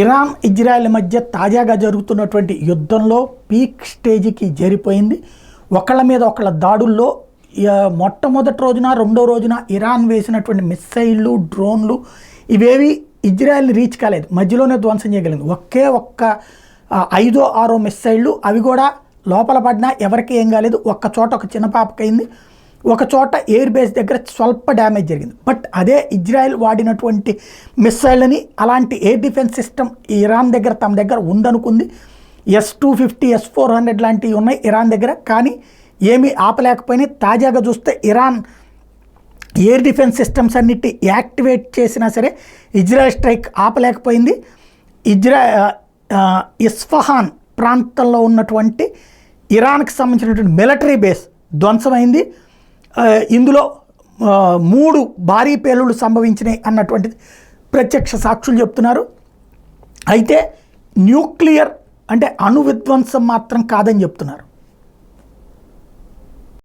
Iran Israel మధ్య తాజాగా జరుగుతున్నటువంటి యుద్ధంలో పీక్ స్టేజ్కి చేరిపోయింది. ఒకళ్ళ మీద ఒకళ్ళ దాడుల్లో మొట్టమొదటి రోజున రెండో రోజున ఇరాన్ వేసినటువంటి మిస్సైళ్ళు డ్రోన్లు ఇవేవి ఇజ్రాయెల్ని రీచ్ కాలేదు, మధ్యలోనే ధ్వంసం చేయగలిగింది. ఒక్క 5-6 మిస్సైళ్ళు, అవి కూడా లోపల పడినా ఎవరికి ఏం కాలేదు. ఒక్క చోట ఒక చిన్న పాపకైంది, ఒక చోట ఎయిర్ బేస్ దగ్గర స్వల్ప డ్యామేజ్ జరిగింది. బట్ అదే ఇజ్రాయెల్ వాడినటువంటి మిస్సైళ్ళని అలాంటి ఎయిర్ డిఫెన్స్ సిస్టమ్ ఇరాన్ దగ్గర తమ దగ్గర ఉందనుకుంది. S-250 S-400 లాంటివి ఉన్నాయి ఇరాన్ దగ్గర, కానీ ఏమీ ఆపలేకపోయినాయి. తాజాగా చూస్తే ఇరాన్ ఎయిర్ డిఫెన్స్ సిస్టమ్స్ అన్నిటి యాక్టివేట్ చేసినా సరే ఇజ్రాయెల్ స్ట్రైక్ ఆపలేకపోయింది. ఇస్ఫహాన్ ప్రాంతంలో ఉన్నటువంటి ఇరాన్కి సంబంధించినటువంటి మిలిటరీ బేస్ ధ్వంసమైంది. ఇందులో 3 భారీ పేలుళ్లు సంభవించినాయి అన్నటువంటిది ప్రత్యక్ష సాక్షులు చెప్తున్నారు. అయితే న్యూక్లియర్ అంటే అణు విధ్వంసం మాత్రం కాదని చెప్తున్నారు.